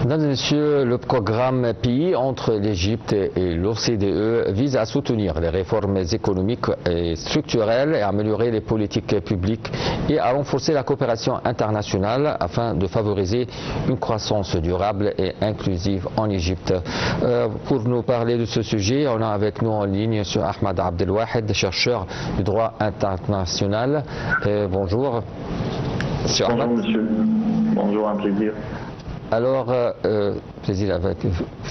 Mesdames et messieurs, le programme PI entre l'Égypte et l'OCDE vise à soutenir les réformes économiques et structurelles et à améliorer les politiques publiques et à renforcer la coopération internationale afin de favoriser une croissance durable et inclusive en Égypte. Pour nous parler de ce sujet, on a avec nous en ligne M. Ahmed Abdelwahed, chercheur du droit international. Bonjour. Bonjour monsieur. Bonjour, un plaisir. Alors, plaisir avec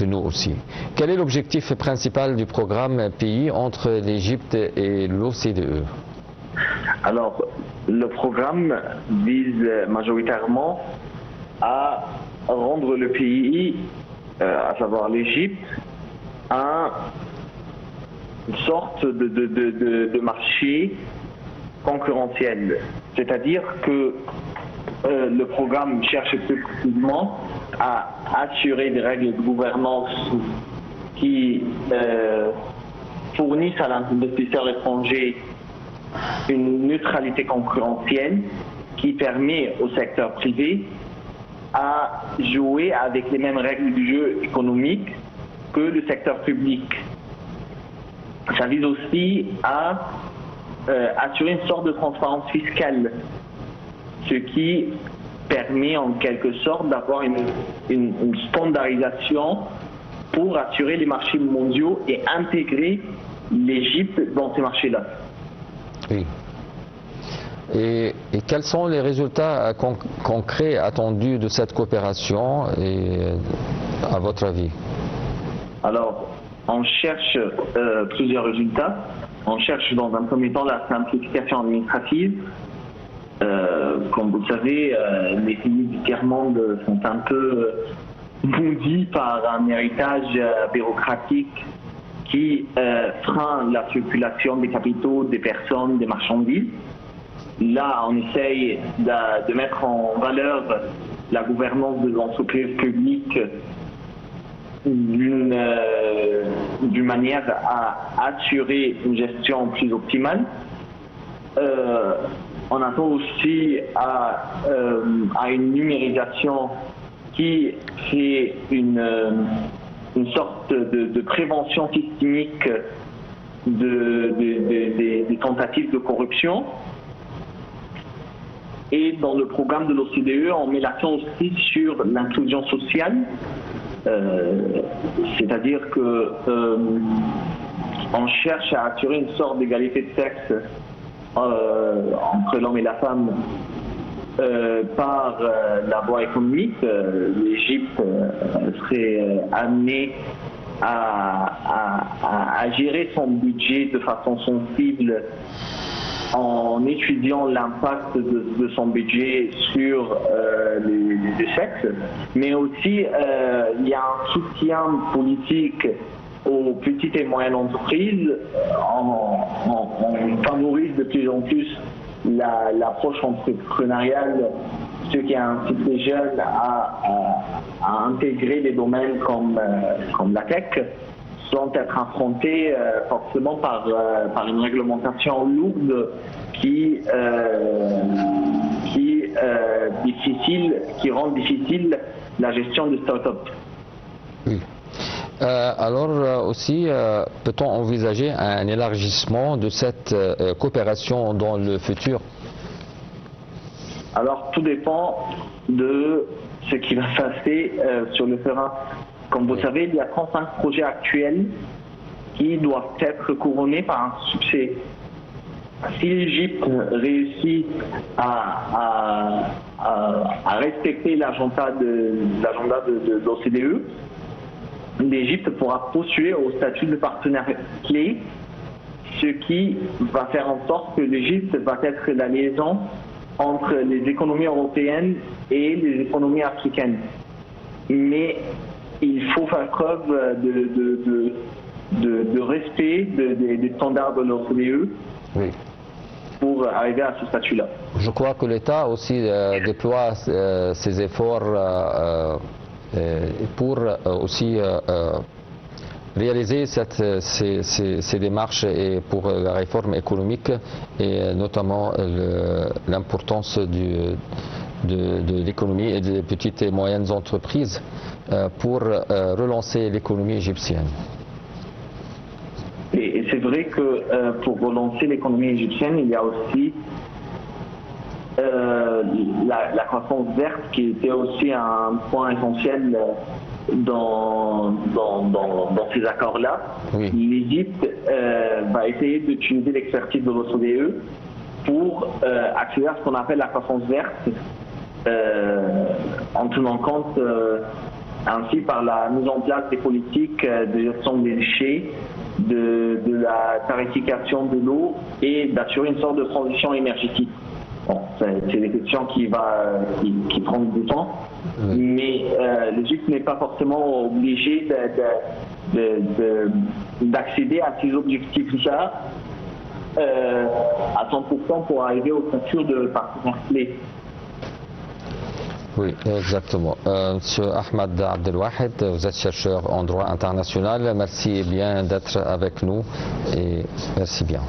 nous aussi. Quel est l'objectif principal du programme PI entre l'Égypte et l'OCDE? Alors, le programme vise majoritairement à rendre le pays, à savoir l'Égypte, une sorte de marché concurrentiel. C'est-à-dire que le programme cherche plus précisément à assurer des règles de gouvernance qui fournissent à l'investisseur étranger une neutralité concurrentielle qui permet au secteur privé à jouer avec les mêmes règles du jeu économique que le secteur public. Ça vise aussi à assurer une sorte de transparence fiscale, ce qui permet en quelque sorte d'avoir une standardisation pour assurer les marchés mondiaux et intégrer l'Égypte dans ces marchés-là. Oui. Et quels sont les résultats concrets attendus de cette coopération à votre avis? Alors, on cherche plusieurs résultats. On cherche dans un premier temps la simplification administrative. Comme vous le savez, les pays du tiers-monde sont un peu maudits par un héritage bureaucratique qui freine la circulation des capitaux, des personnes, des marchandises. Là, on essaye de mettre en valeur la gouvernance des entreprises publiques d'une manière à assurer une gestion plus optimale. On attend aussi à une numérisation qui fait une sorte de prévention systémique des tentatives de corruption. Et dans le programme de l'OCDE, on met l'accent aussi sur l'inclusion sociale, c'est-à-dire que on cherche à assurer une sorte d'égalité de sexe entre l'homme et la femme par la voie économique. L'Égypte serait amenée à gérer son budget de façon sensible en étudiant l'impact de son budget sur les sexes, mais aussi il y a un soutien politique aux petites et moyennes entreprises. On favorise de plus en plus l'approche entrepreneuriale, ce qui incite les jeunes à intégrer des domaines comme la tech, sans être affrontés forcément par une réglementation lourde qui rend difficile la gestion de start-up. Oui. Alors aussi, peut-on envisager un élargissement de cette coopération dans le futur? Alors tout dépend de ce qui va se passer sur le terrain. Comme vous savez, il y a 35 projets actuels qui doivent être couronnés par un succès. Si l'Égypte réussit à respecter l'agenda de l'OCDE, l'Égypte pourra postuler au statut de partenaire clé, ce qui va faire en sorte que l'Égypte va être la liaison entre les économies européennes et les économies africaines. Mais il faut faire preuve de respect des standards de l'OCDE. Oui. Pour arriver à ce statut-là. Je crois que l'État aussi déploie ses efforts pour aussi réaliser ces démarches et pour la réforme économique et notamment l'importance de l'économie et des petites et moyennes entreprises pour relancer l'économie égyptienne. Et c'est vrai que pour relancer l'économie égyptienne, il y a aussi la croissance verte qui était aussi un point essentiel dans ces accords-là. Oui. L'Égypte va essayer d'utiliser l'expertise de l'OCDE pour accéder à ce qu'on appelle la croissance verte, en tenant compte ainsi par la mise en place des politiques de gestion des déchets, de la tarification de l'eau et d'assurer une sorte de transition énergétique. Bon, c'est des questions qui prennent du temps, mais l'Égypte n'est pas forcément obligée d'accéder à ces objectifs-là à 100% pour arriver au statut de partenaire clé. Oui, exactement. Monsieur Ahmed Abdelwahed, vous êtes chercheur en droit international. Merci bien d'être avec nous et merci bien.